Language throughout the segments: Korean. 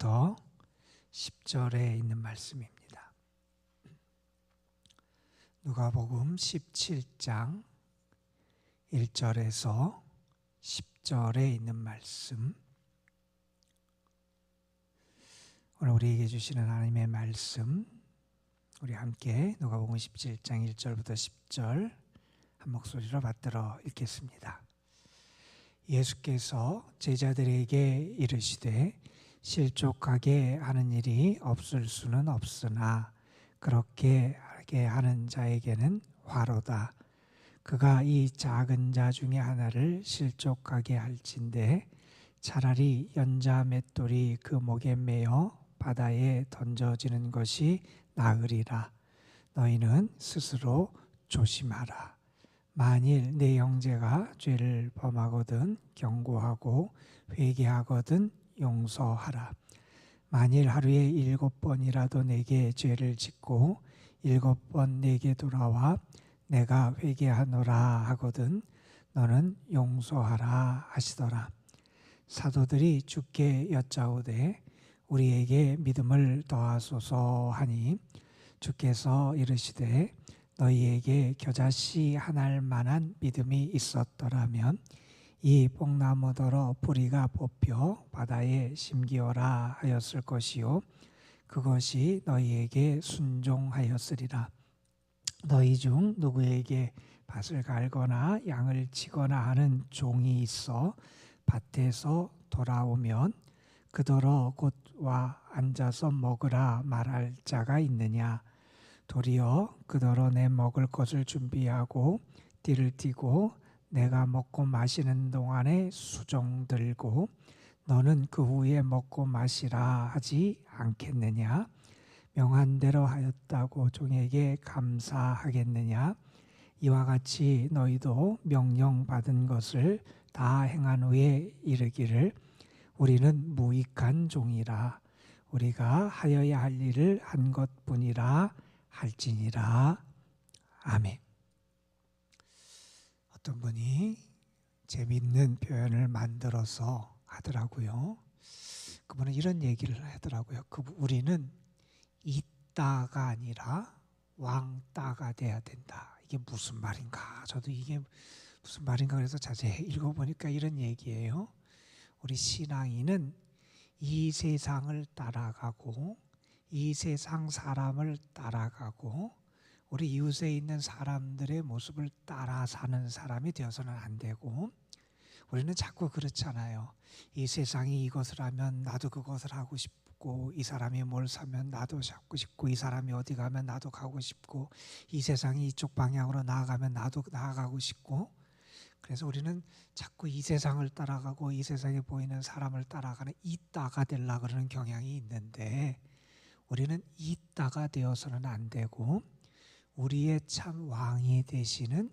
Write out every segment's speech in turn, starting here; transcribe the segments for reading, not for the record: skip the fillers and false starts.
1절부터 10절에 있는 말씀입니다. 누가복음 17장 1절에서 10절에 있는 말씀, 오늘 우리에게 주시는 하나님의 말씀, 우리 함께 누가복음 17장 1절부터 10절 한 목소리로 받들어 읽겠습니다. 예수께서 제자들에게 이르시되 실족하게 하는 일이 없을 수는 없으나 그렇게 하게 하는 자에게는 화로다. 그가 이 작은 자 중에 하나를 실족하게 할진대 차라리 연자 맷돌이 그 목에 매어 바다에 던져지는 것이 나으리라. 너희는 스스로 조심하라. 만일 내 형제가 죄를 범하거든 경고하고 회개하거든 용서하라. 만일 하루에 7번이라도 내게 죄를 짓고 7번 내게 돌아와 내가 회개하노라 하거든 너는 용서하라 하시더라. 사도들이 주께 여짜오되 우리에게 믿음을 더하소서 하니 주께서 이르시되 너희에게 겨자씨 한 알만한 믿음이 있었더라면 이 뽕나무더러 뿌리가 뽑혀 바다에 심기어라 하였을 것이요 그것이 너희에게 순종하였으리라. 너희 중 누구에게 밭을 갈거나 양을 치거나 하는 종이 있어 밭에서 돌아오면 그더러 곧 와 앉아서 먹으라 말할 자가 있느냐. 도리어 그더러 내 먹을 것을 준비하고 띠를 띠고 내가 먹고 마시는 동안에 수종 들고 너는 그 후에 먹고 마시라 하지 않겠느냐. 명한 대로 하였다고 종에게 감사하겠느냐. 이와 같이 너희도 명령받은 것을 다 행한 후에 이르기를 우리는 무익한 종이라. 우리가 하여야 할 일을 한 것뿐이라 할지니라. 아멘. 어떤 분이 재미있는 표현을 만들어서 하더라고요. 그분은 이런 얘기를 하더라고요. 우리는 이따가 아니라 왕따가 돼야 된다. 이게 무슨 말인가? 저도 이게 무슨 말인가 그래서 자세히 읽어보니까 이런 얘기예요. 우리 신앙인은 이 세상을 따라가고 이 세상 사람을 따라가고 우리 이웃에 있는 사람들의 모습을 따라 사는 사람이 되어서는 안 되고 우리는 자꾸 그렇잖아요. 이 세상이 이것을 하면 나도 그것을 하고 싶고 이 사람이 뭘 사면 나도 잡고 싶고 이 사람이 어디 가면 나도 가고 싶고 이 세상이 이쪽 방향으로 나아가면 나도 나아가고 싶고 그래서 우리는 자꾸 이 세상을 따라가고 이 세상에 보이는 사람을 따라가는 이따가 되려고 그러는 경향이 있는데 우리는 이따가 되어서는 안 되고 우리의 참 왕이 되시는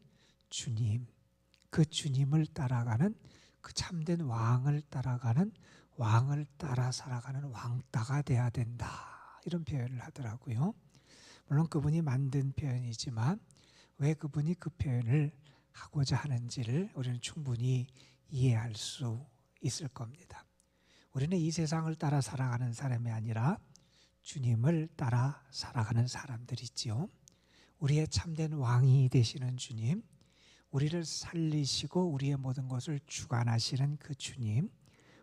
주님, 그 주님을 따라가는 그 참된 왕을 따라가는 왕을 따라 살아가는 왕따가 돼야 된다. 이런 표현을 하더라고요. 물론 그분이 만든 표현이지만 왜 그분이 그 표현을 하고자 하는지를 우리는 충분히 이해할 수 있을 겁니다. 우리는 이 세상을 따라 살아가는 사람이 아니라 주님을 따라 살아가는 사람들이지요. 우리의 참된 왕이 되시는 주님, 우리를 살리시고 우리의 모든 것을 주관하시는 그 주님,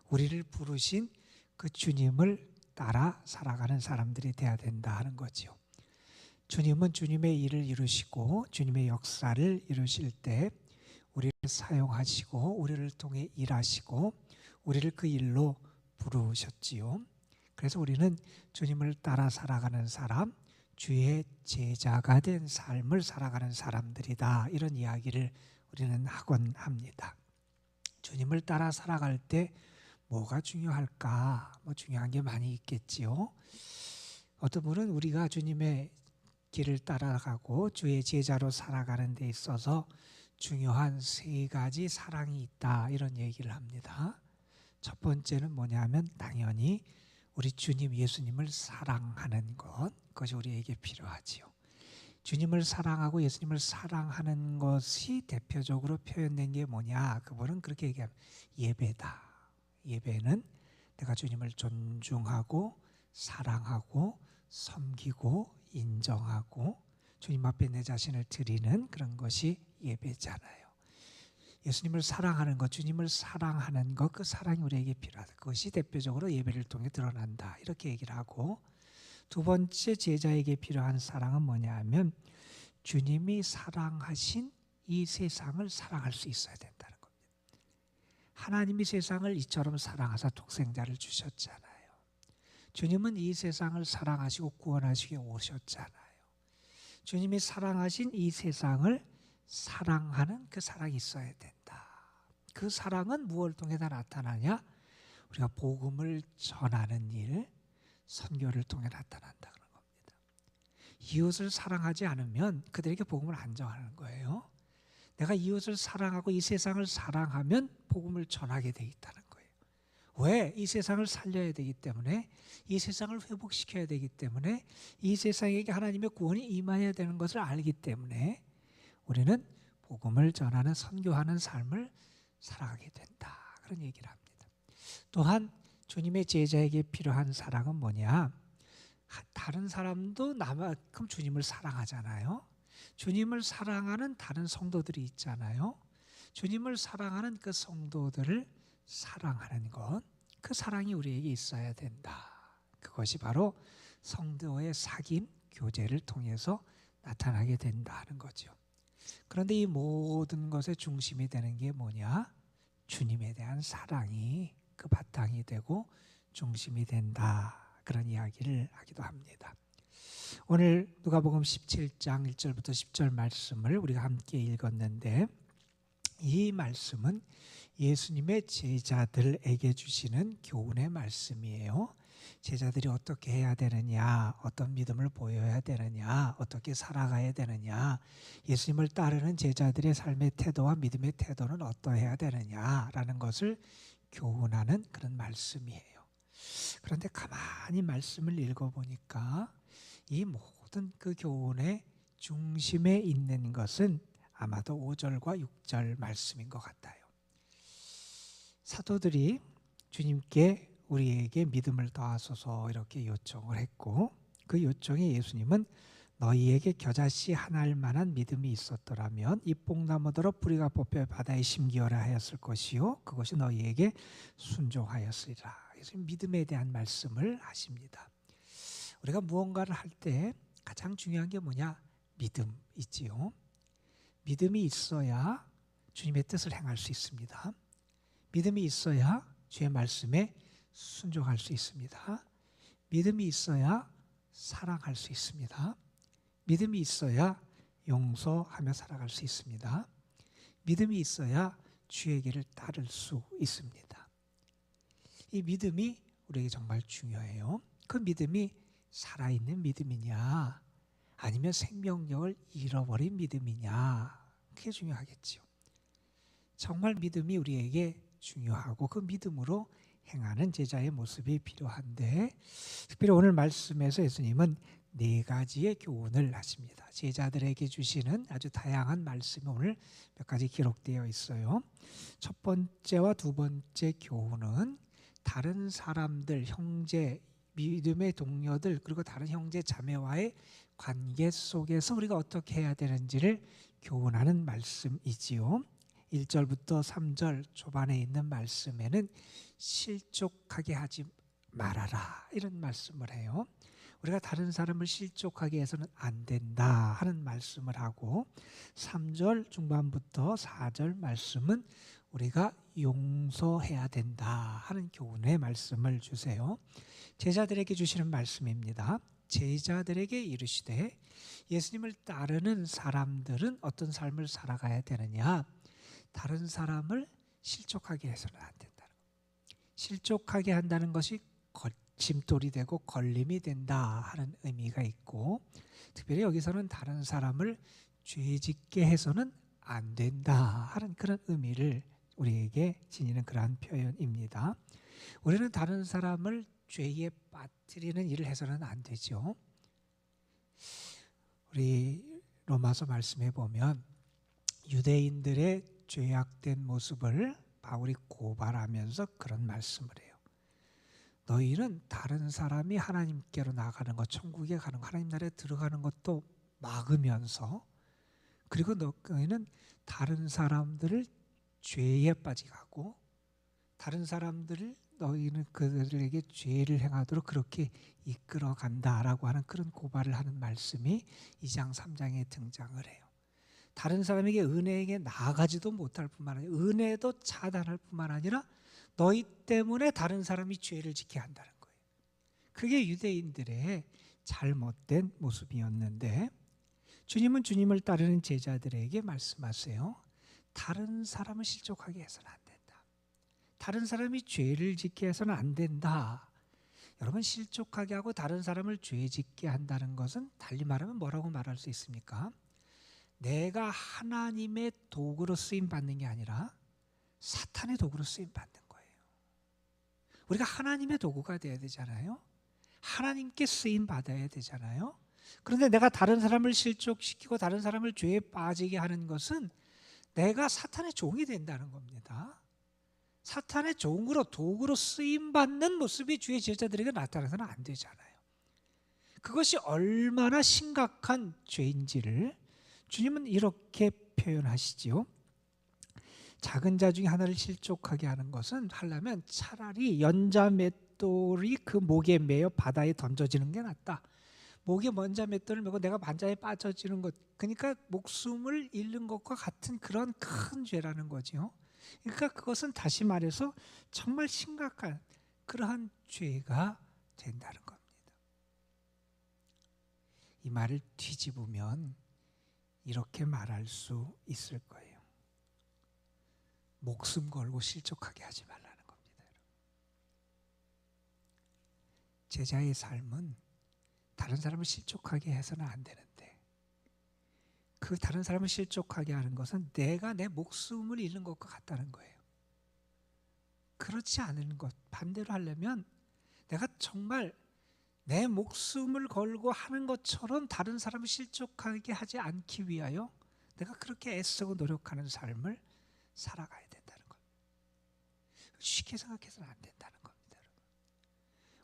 우리를 부르신 그 주님을 따라 살아가는 사람들이 되어야 된다 하는 거지요. 주님은 주님의 일을 이루시고 주님의 역사를 이루실 때 우리를 사용하시고 우리를 통해 일하시고 우리를 그 일로 부르셨지요. 그래서 우리는 주님을 따라 살아가는 사람, 주의 제자가 된 삶을 살아가는 사람들이다. 이런 이야기를 우리는 하곤 합니다. 주님을 따라 살아갈 때 뭐가 중요할까? 중요한 게 많이 있겠지요. 어떤 분은 우리가 주님의 길을 따라가고 주의 제자로 살아가는 데 있어서 중요한 3가지 사랑이 있다. 이런 얘기를 합니다. 첫 번째는 뭐냐면 당연히 우리 주님 예수님을 사랑하는 것, 그것이 우리에게 필요하지요. 주님을 사랑하고 예수님을 사랑하는 것이 대표적으로 표현된 게 뭐냐? 그분은 그렇게 얘기합니다. 예배다. 예배는 내가 주님을 존중하고 사랑하고 섬기고 인정하고 주님 앞에 내 자신을 드리는 그런 것이 예배잖아요. 예수님을 사랑하는 것, 주님을 사랑하는 것, 그 사랑이 우리에게 필요하다. 그것이 대표적으로 예배를 통해 드러난다. 이렇게 얘기를 하고, 두 번째 제자에게 필요한 사랑은 뭐냐 하면 주님이 사랑하신 이 세상을 사랑할 수 있어야 된다는 겁니다. 하나님이 세상을 이처럼 사랑하사 독생자를 주셨잖아요. 주님은 이 세상을 사랑하시고 구원하시기 오셨잖아요. 주님이 사랑하신 이 세상을 사랑하는 그 사랑이 있어야 된다. 그 사랑은 무엇을 통해 다 나타나냐? 우리가 복음을 전하는 일, 선교를 통해 나타난다 그런 겁니다. 이웃을 사랑하지 않으면 그들에게 복음을 안 전하는 거예요. 내가 이웃을 사랑하고 이 세상을 사랑하면 복음을 전하게 돼 있다는 거예요. 왜? 이 세상을 살려야 되기 때문에, 이 세상을 회복시켜야 되기 때문에, 이 세상에게 하나님의 구원이 임해야 되는 것을 알기 때문에 우리는 복음을 전하는 선교하는 삶을 살아가게 된다. 그런 얘기를 합니다. 또한 주님의 제자에게 필요한 사랑은 뭐냐? 다른 사람도 나만큼 주님을 사랑하잖아요. 주님을 사랑하는 다른 성도들이 있잖아요. 주님을 사랑하는 그 성도들을 사랑하는 것, 그 사랑이 우리에게 있어야 된다. 그것이 바로 성도의 사귐, 교제를 통해서 나타나게 된다는 거죠. 그런데 이 모든 것의 중심이 되는 게 뭐냐? 주님에 대한 사랑이 그 바탕이 되고 중심이 된다. 그런 이야기를 하기도 합니다. 오늘 누가복음 17장 1절부터 10절 말씀을 우리가 함께 읽었는데, 이 말씀은 예수님의 제자들에게 주시는 교훈의 말씀이에요. 제자들이 어떻게 해야 되느냐, 어떤 믿음을 보여야 되느냐, 어떻게 살아가야 되느냐, 예수님을 따르는 제자들의 삶의 태도와 믿음의 태도는 어떠해야 되느냐라는 것을 교훈하는 그런 말씀이에요. 그런데 가만히 말씀을 읽어보니까 이 모든 그 교훈의 중심에 있는 것은 아마도 5절과 6절 말씀인 것 같아요. 사도들이 주님께 우리에게 믿음을 더하소서 이렇게 요청을 했고, 그 요청에 예수님은 너희에게 겨자씨 하나일 만한 믿음이 있었더라면 이 뽕나무더러 뿌리가 뽑혀 바다에 심기어라 하였을 것이요 그것이 너희에게 순종하였으리라. 예수님 믿음에 대한 말씀을 하십니다. 우리가 무언가를 할 때 가장 중요한 게 뭐냐? 믿음이지요. 믿음이 있어야 주님의 뜻을 행할 수 있습니다. 믿음이 있어야 주의 말씀에 순종할 수 있습니다. 믿음이 있어야 사랑할 수 있습니다. 믿음이 있어야 용서하며 살아갈 수 있습니다. 믿음이 있어야 주의 길을 따를 수 있습니다. 이 믿음이 우리에게 정말 중요해요. 그 믿음이 살아있는 믿음이냐 아니면 생명력을 잃어버린 믿음이냐, 그게 중요하겠죠. 정말 믿음이 우리에게 중요하고 그 믿음으로 행하는 제자의 모습이 필요한데, 특별히 오늘 말씀에서 예수님은 4가지의 교훈을 하십니다. 제자들에게 주시는 아주 다양한 말씀이 오늘 몇 가지 기록되어 있어요. 첫 번째와 두 번째 교훈은 다른 사람들, 형제, 믿음의 동료들, 그리고 다른 형제 자매와의 관계 속에서 우리가 어떻게 해야 되는지를 교훈하는 말씀이지요. 1절부터 3절 초반에 있는 말씀에는 실족하게 하지 말아라 이런 말씀을 해요. 우리가 다른 사람을 실족하게 해서는 안 된다 하는 말씀을 하고, 3절 중반부터 4절 말씀은 우리가 용서해야 된다 하는 교훈의 말씀을 주세요. 제자들에게 주시는 말씀입니다. 제자들에게 이르시되 예수님을 따르는 사람들은 어떤 삶을 살아가야 되느냐? 다른 사람을 실족하게 해서는 안 된다는 것. 실족하게 한다는 것이 짐돌이 되고 걸림이 된다 하는 의미가 있고, 특별히 여기서는 다른 사람을 죄짓게 해서는 안 된다 하는 그런 의미를 우리에게 지니는 그러한 표현입니다. 우리는 다른 사람을 죄에 빠뜨리는 일을 해서는 안 되죠. 우리 로마서 말씀에 보면 유대인들의 죄악된 모습을 바울이 고발하면서 그런 말씀을 해요. 너희는 다른 사람이 하나님께로 나가는 것, 천국에 가는 것, 하나님 나라에 들어가는 것도 막으면서, 그리고 너희는 다른 사람들을 죄에 빠지고 다른 사람들을 너희는 그들에게 죄를 행하도록 그렇게 이끌어 간다라고 하는 그런 고발을 하는 말씀이 2장 3장에 등장을 해요. 다른 사람에게 은혜에게 나아가지도 못할 뿐만 아니라 은혜도 차단할 뿐만 아니라 너희 때문에 다른 사람이 죄를 짓게 한다는 거예요. 그게 유대인들의 잘못된 모습이었는데, 주님은 주님을 따르는 제자들에게 말씀하세요. 다른 사람을 실족하게 해서는 안 된다. 다른 사람이 죄를 짓게 해서는 안 된다. 여러분, 실족하게 하고 다른 사람을 죄 짓게 한다는 것은 달리 말하면 뭐라고 말할 수 있습니까? 내가 하나님의 도구로 쓰임 받는 게 아니라 사탄의 도구로 쓰임 받는 거예요. 우리가 하나님의 도구가 돼야 되잖아요. 하나님께 쓰임 받아야 되잖아요. 그런데 내가 다른 사람을 실족시키고 다른 사람을 죄에 빠지게 하는 것은 내가 사탄의 종이 된다는 겁니다. 사탄의 종으로, 도구로 쓰임받는 모습이 주의 제자들에게 나타나서는 안 되잖아요. 그것이 얼마나 심각한 죄인지를 주님은 이렇게 표현하시지요. 작은 자 중에 하나를 실족하게 하는 것은 하려면 차라리 연자 맷돌이 그 목에 매여 바다에 던져지는 게 낫다. 목에 먼저 맷돌을 메고 내가 바다에 빠져지는 것, 그러니까 목숨을 잃는 것과 같은 그런 큰 죄라는 거죠. 그러니까 그것은 다시 말해서 정말 심각한 그러한 죄가 된다는 겁니다. 이 말을 뒤집으면 이렇게 말할 수 있을 거예요. 목숨 걸고 실족하게 하지 말라는 겁니다. 제자의 삶은 다른 사람을 실족하게 해서는 안 되는데, 그 다른 사람을 실족하게 하는 것은 내가 내 목숨을 잃는 것과 같다는 거예요. 그렇지 않은 것, 반대로 하려면 내가 정말 내 목숨을 걸고 하는 것처럼 다른 사람을 실족하게 하지 않기 위하여 내가 그렇게 애쓰고 노력하는 삶을 살아가야 된다는 것. 쉽게 생각해서는 안 된다는 겁니다.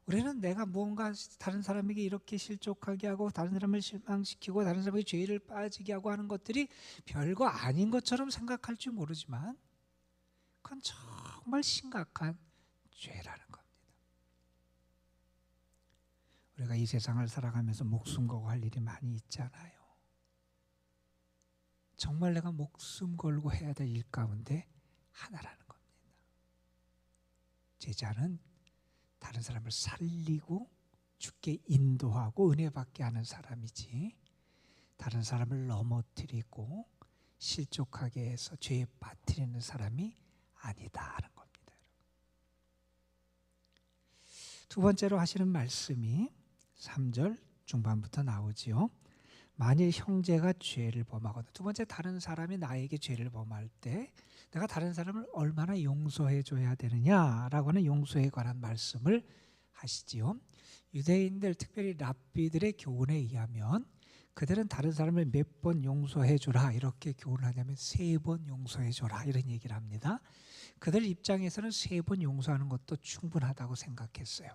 우리는 내가 무언가 다른 사람에게 이렇게 실족하게 하고 다른 사람을 실망시키고 다른 사람에게 죄를 빠지게 하고 하는 것들이 별거 아닌 것처럼 생각할 줄 모르지만 그건 정말 심각한 죄라는 겁니다. 우리가 이 세상을 살아가면서 목숨 걸고 할 일이 많이 있잖아요. 정말 내가 목숨 걸고 해야 될 일 가운데 하나라는 겁니다. 제자는 다른 사람을 살리고 주께 인도하고 은혜 받게 하는 사람이지, 다른 사람을 넘어뜨리고 실족하게 해서 죄에 빠뜨리는 사람이 아니다 하는 겁니다. 두 번째로 하시는 말씀이 3절 중반부터 나오지요. 만일 형제가 죄를 범하거든, 두 번째, 다른 사람이 나에게 죄를 범할 때 내가 다른 사람을 얼마나 용서해 줘야 되느냐라고 하는 용서에 관한 말씀을 하시지요. 유대인들, 특별히 랍비들의 교훈에 의하면 그들은 다른 사람을 몇 번 용서해 주라 이렇게 교훈을 하냐면 3번 용서해 줘라 이런 얘기를 합니다. 그들 입장에서는 3번 용서하는 것도 충분하다고 생각했어요.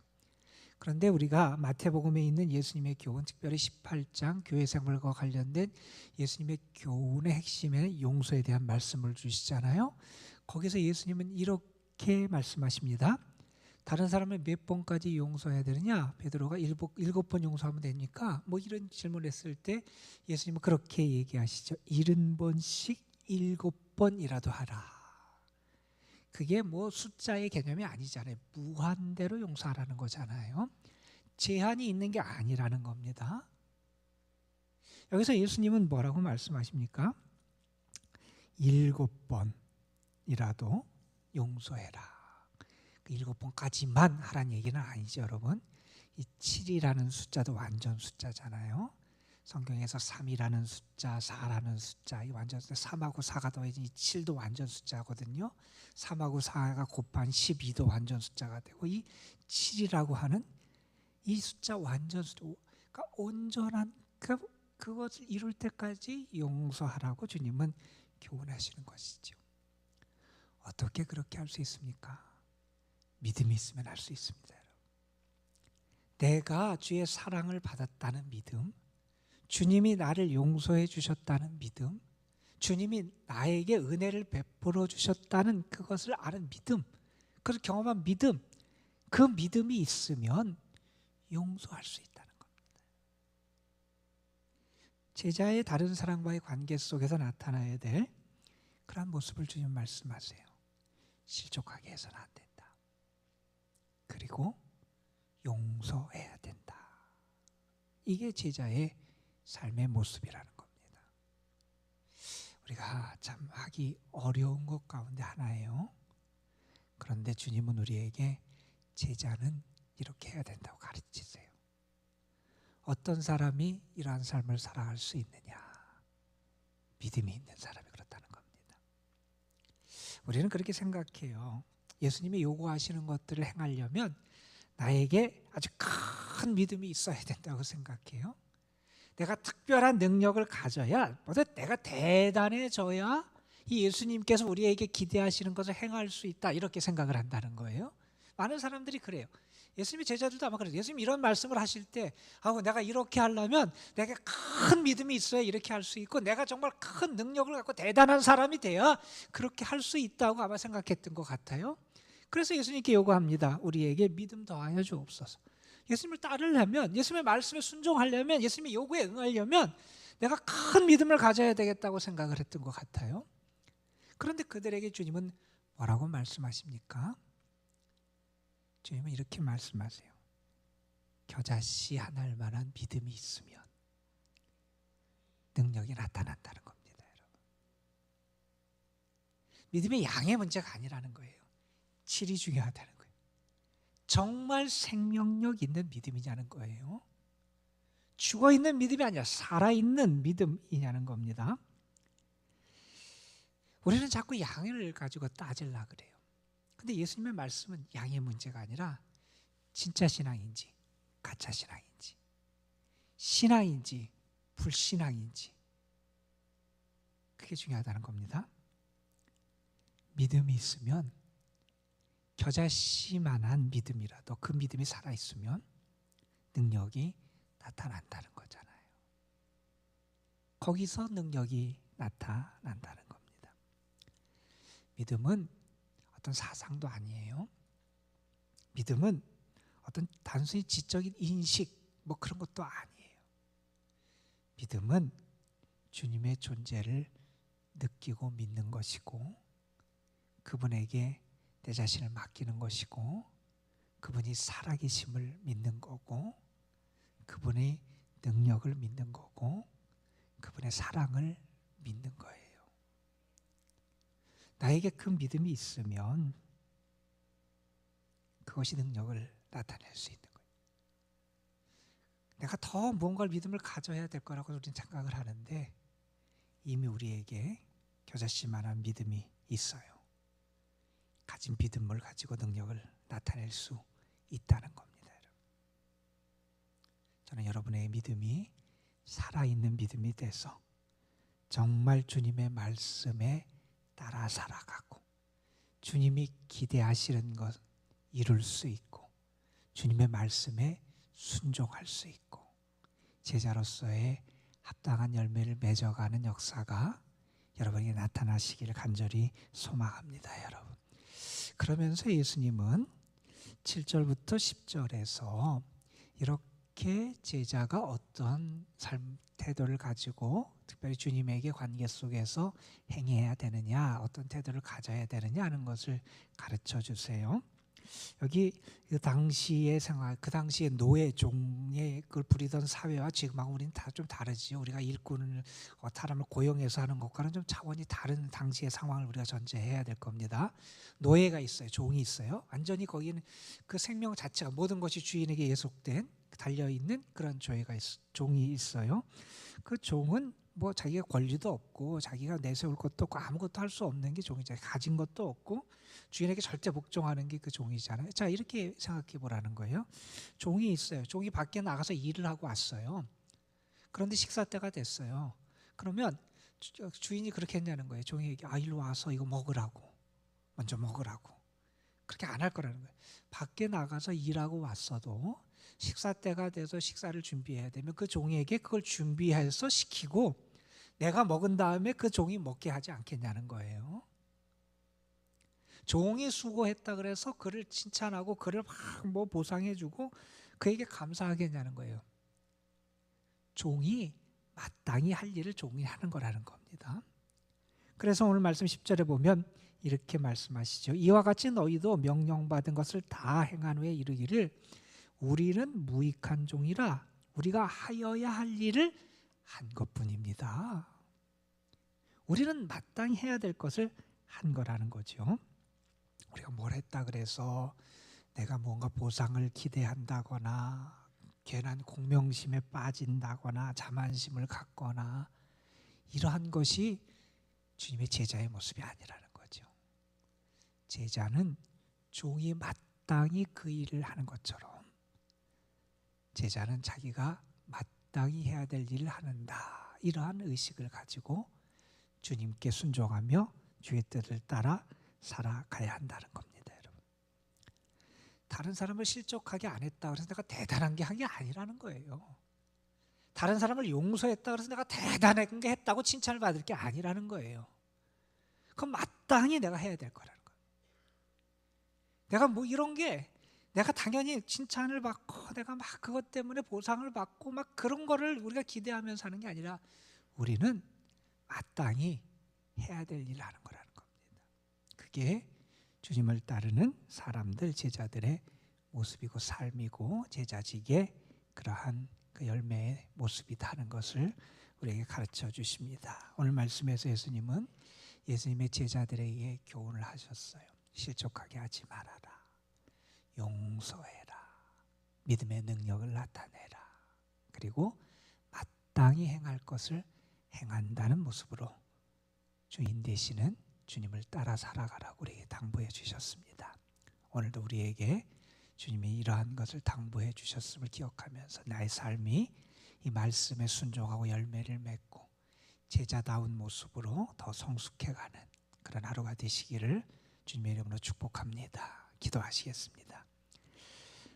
그런데 우리가 마태복음에 있는 예수님의 교훈, 특별히 18장 교회 생활과 관련된 예수님의 교훈의 핵심에는 용서에 대한 말씀을 주시잖아요. 거기서 예수님은 이렇게 말씀하십니다. 다른 사람을 몇 번까지 용서해야 되느냐? 베드로가 7번 용서하면 됩니까? 뭐 이런 질문을 했을 때 예수님은 그렇게 얘기하시죠. 70번씩 7번이라도 하라. 그게 뭐 숫자의 개념이 아니잖아요. 무한대로 용서하라는 거잖아요. 제한이 있는 게 아니라는 겁니다. 여기서 예수님은 뭐라고 말씀하십니까? 7번이라도 용서해라. 7번까지만 하라는 얘기는 아니죠, 여러분. 이 7이라는 숫자도 완전 숫자잖아요. 성경에서 3이라는 숫자, 4라는 숫자, 이 완전 숫자, 3하고 4가 더해진 이 7도 완전 숫자거든요. 3하고 4가 곱한 12도 완전 숫자가 되고, 이 7이라고 하는 이 숫자 완전 숫자, 그러니까 온전한 그것을 이룰 때까지 용서하라고 주님은 교훈하시는 것이죠. 어떻게 그렇게 할 수 있습니까? 믿음이 있으면 할 수 있습니다. 내가 주의 사랑을 받았다는 믿음, 주님이 나를 용서해 주셨다는 믿음, 주님이 나에게 은혜를 베풀어 주셨다는 그것을 아는 믿음, 그걸 경험한 믿음, 그 믿음이 있으면 용서할 수 있다는 겁니다. 제자의 다른 사람과의 관계 속에서 나타나야 될 그러한 모습을 주님 말씀하세요. 실족하게 해서는 안 된다. 그리고 용서해야 된다. 이게 제자의 삶의 모습이라는 겁니다. 우리가 참 하기 어려운 것 가운데 하나예요. 그런데 주님은 우리에게 제자는 이렇게 해야 된다고 가르치세요. 어떤 사람이 이러한 삶을 살아갈 수 있느냐? 믿음이 있는 사람이 그렇다는 겁니다. 우리는 그렇게 생각해요. 예수님이 요구하시는 것들을 행하려면 나에게 아주 큰 믿음이 있어야 된다고 생각해요. 내가 특별한 능력을 가져야, 내가 대단해져야 이 예수님께서 우리에게 기대하시는 것을 행할 수 있다, 이렇게 생각을 한다는 거예요. 많은 사람들이 그래요. 예수님의 제자들도 아마 그래요. 예수님이 이런 말씀을 하실 때 내가 이렇게 하려면 내가 큰 믿음이 있어야 이렇게 할 수 있고, 내가 정말 큰 능력을 갖고 대단한 사람이 돼야 그렇게 할 수 있다고 아마 생각했던 것 같아요. 그래서 예수님께 요구합니다. 우리에게 믿음 더하여 주옵소서. 예수님을 따르려면, 예수님의 말씀에 순종하려면, 예수님의 요구에 응하려면 내가 큰 믿음을 가져야 되겠다고 생각을 했던 것 같아요. 그런데 그들에게 주님은 뭐라고 말씀하십니까? 주님은 이렇게 말씀하세요. 겨자씨 하나일 만한 믿음이 있으면 능력이 나타난다는 겁니다, 여러분. 믿음의 양의 문제가 아니라는 거예요. 질이 중요하다는 거예요. 정말 생명력 있는 믿음이냐는 거예요. 죽어있는 믿음이 아니라 살아있는 믿음이냐는 겁니다. 우리는 자꾸 양을 가지고 따지려고 그래요. 근데 예수님의 말씀은 양의 문제가 아니라 진짜 신앙인지 가짜 신앙인지, 신앙인지 불신앙인지, 그게 중요하다는 겁니다. 믿음이 있으면 겨자씨만한 믿음이라도 그 믿음이 살아있으면 능력이 나타난다는 거잖아요. 거기서 능력이 나타난다는 겁니다. 믿음은 어떤 사상도 아니에요. 믿음은 어떤 단순히 지적인 인식 그런 것도 아니에요. 믿음은 주님의 존재를 느끼고 믿는 것이고, 그분에게 내 자신을 맡기는 것이고, 그분이 살아계심을 믿는 거고, 그분의 능력을 믿는 거고, 그분의 사랑을 믿는 거예요. 나에게 그 믿음이 있으면 그것이 능력을 나타낼 수 있는 거예요. 내가 더 무언가를 믿음을 가져야 될 거라고 우리는 생각을 하는데, 이미 우리에게 겨자씨만한 믿음이 있어요. 가진 믿음을 가지고 능력을 나타낼 수 있다는 겁니다. 저는 여러분의 믿음이 살아있는 믿음이 돼서 정말 주님의 말씀에 따라 살아가고, 주님이 기대하시는 것 이룰 수 있고, 주님의 말씀에 순종할 수 있고, 제자로서의 합당한 열매를 맺어가는 역사가 여러분에게 나타나시기를 간절히 소망합니다, 여러분. 그러면서 예수님은 7절부터 10절에서 이렇게 제자가 어떤 삶 태도를 가지고 특별히 주님에게 관계 속에서 행해야 되느냐, 어떤 태도를 가져야 되느냐 하는 것을 가르쳐 주세요. 여기 그 당시의 생활, 그 당시의 노예, 종의 그걸 부리던 사회와 지금하고 우리는 다 좀 다르지요. 우리가 일꾼을 사람을 고용해서 하는 것과는 좀 차원이 다른 당시의 상황을 우리가 전제해야 될 겁니다. 노예가 있어요, 종이 있어요. 완전히 거기는 그 생명 자체가 모든 것이 주인에게 예속된 달려 있는 그런 종이 있어요. 그 종은 자기가 권리도 없고 자기가 내세울 것도 없고 아무것도 할 수 없는 게 종이잖아요. 가진 것도 없고 주인에게 절대 복종하는 게 그 종이잖아요. 자, 이렇게 생각해 보라는 거예요. 종이 있어요. 종이 밖에 나가서 일을 하고 왔어요. 그런데 식사 때가 됐어요. 그러면 주인이 그렇게 했냐는 거예요. 종이에게 일로 와서 이거 먹으라고, 먼저 먹으라고. 그렇게 안 할 거라는 거예요. 밖에 나가서 일하고 왔어도 식사 때가 돼서 식사를 준비해야 되면 그 종에게 그걸 준비해서 시키고 내가 먹은 다음에 그 종이 먹게 하지 않겠냐는 거예요. 종이 수고했다 그래서 그를 칭찬하고 그를 막 보상해주고 그에게 감사하겠냐는 거예요. 종이 마땅히 할 일을 종이 하는 거라는 겁니다. 그래서 오늘 말씀 10절에 보면 이렇게 말씀하시죠. 이와 같이 너희도 명령받은 것을 다 행한 후에 이르기를 우리는 무익한 종이라 우리가 하여야 할 일을 한 것뿐입니다. 우리는 마땅히 해야 될 것을 한 거라는 거죠. 우리가 뭘 했다 그래서 내가 뭔가 보상을 기대한다거나 괜한 공명심에 빠진다거나 자만심을 갖거나 이러한 것이 주님의 제자의 모습이 아니라는 거죠. 제자는 종이 마땅히 그 일을 하는 것처럼 제자는 자기가 마땅히 해야 될 일을 하는다. 이러한 의식을 가지고 주님께 순종하며 주의 뜻을 따라 살아가야 한다는 겁니다, 여러분. 다른 사람을 실족하게 안 했다 그래서 내가 대단한 게 한 게 아니라는 거예요. 다른 사람을 용서했다 그래서 내가 대단한 게 했다고 칭찬을 받을 게 아니라는 거예요. 그건 마땅히 내가 해야 될 거라는 거예요. 내가 뭐 이런 게 내가 당연히 칭찬을 받고 내가 막 그것 때문에 보상을 받고 막 그런 거를 우리가 기대하면서 하는 게 아니라 우리는 마땅히 해야 될 일을 하는 거라는 겁니다. 그게 주님을 따르는 사람들, 제자들의 모습이고 삶이고 제자직의 그러한 그 열매의 모습이다 하는 것을 우리에게 가르쳐 주십니다. 오늘 말씀에서 예수님은 예수님의 제자들에게 교훈을 하셨어요. 실족하게 하지 말아라. 용서해라. 믿음의 능력을 나타내라. 그리고 마땅히 행할 것을 행한다는 모습으로 주인 되시는 주님을 따라 살아가라고 우리에게 당부해 주셨습니다. 오늘도 우리에게 주님이 이러한 것을 당부해 주셨음을 기억하면서 나의 삶이 이 말씀에 순종하고 열매를 맺고 제자다운 모습으로 더 성숙해가는 그런 하루가 되시기를 주님의 이름으로 축복합니다. 기도하시겠습니다.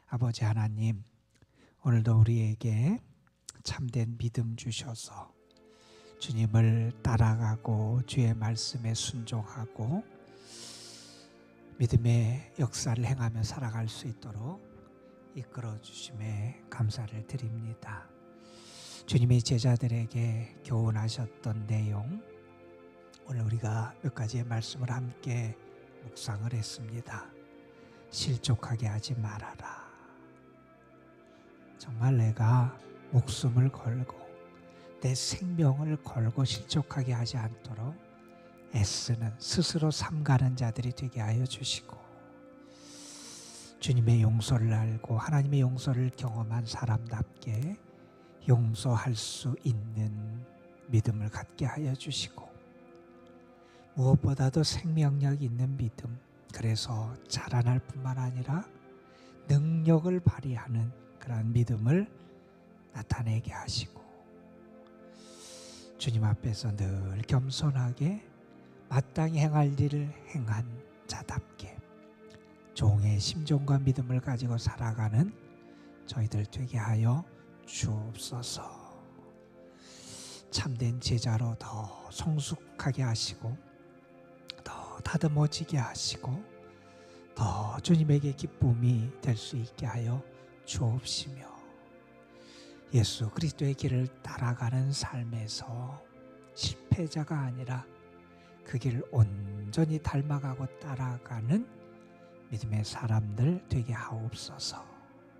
아버지 하나님, 오늘도 우리에게 참된 믿음 주셔서 주님을 따라가고 주의 말씀에 순종하고 믿음의 역사를 행하며 살아갈 수 있도록 이끌어 주심에 감사를 드립니다. 주님의 제자들에게 교훈하셨던 내용, 오늘 우리가 몇 가지의 말씀을 함께 묵상을 했습니다. 실족하게 하지 말아라. 정말 내가 목숨을 걸고 내 생명을 걸고 실족하게 하지 않도록 애쓰는 스스로 삼가는 자들이 되게 하여 주시고 주님의 용서를 알고 하나님의 용서를 경험한 사람답게 용서할 수 있는 믿음을 갖게 하여 주시고 무엇보다도 생명력 있는 믿음, 그래서 자라날 뿐만 아니라 능력을 발휘하는 그런 믿음을 나타내게 하시고 주님 앞에서 늘 겸손하게 마땅히 행할 일을 행한 자답게 종의 심정과 믿음을 가지고 살아가는 저희들 되게 하여 주옵소서. 참된 제자로 더 성숙하게 하시고 더 다듬어지게 하시고 더 주님에게 기쁨이 될 수 있게 하여 주옵시며 예수 그리스도의 길을 따라가는 삶에서 실패자가 아니라 그 길을 온전히 닮아가고 따라가는 믿음의 사람들 되게 하옵소서.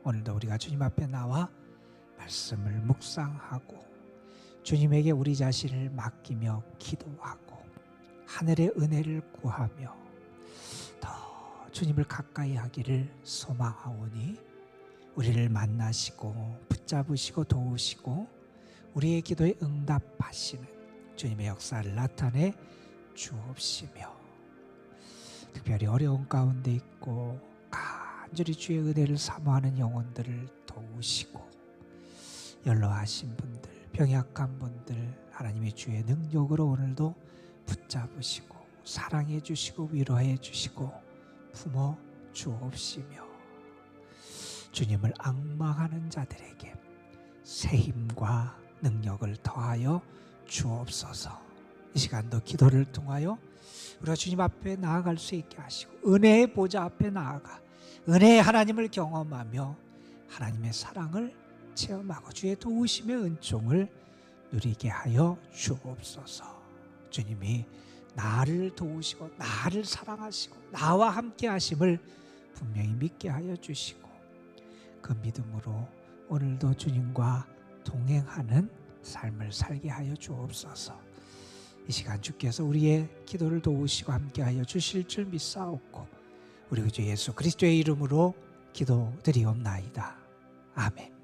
오늘도 우리가 주님 앞에 나와 말씀을 묵상하고 주님에게 우리 자신을 맡기며 기도하고 하늘의 은혜를 구하며 더 주님을 가까이 하기를 소망하오니 우리를 만나시고 붙잡으시고 도우시고 우리의 기도에 응답하시는 주님의 역사를 나타내 주옵시며 특별히 어려운 가운데 있고 간절히 주의 은혜를 사모하는 영혼들을 도우시고 연로하신 분들, 병약한 분들 하나님의 주의 능력으로 오늘도 붙잡으시고 사랑해 주시고 위로해 주시고 품어 주옵시며 주님을 앙망하는 자들에게 새 힘과 능력을 더하여 주옵소서. 이 시간도 기도를 통하여 우리가 주님 앞에 나아갈 수 있게 하시고 은혜의 보좌 앞에 나아가 은혜의 하나님을 경험하며 하나님의 사랑을 체험하고 주의 도우심의 은총을 누리게 하여 주옵소서. 주님이 나를 도우시고 나를 사랑하시고 나와 함께 하심을 분명히 믿게 하여 주시고 그 믿음으로 오늘도 주님과 동행하는 삶을 살게 하여 주옵소서. 이 시간 주께서 우리의 기도를 도우시고 함께하여 주실 줄 믿사옵고 우리 주 예수 그리스도의 이름으로 기도드리옵나이다. 아멘.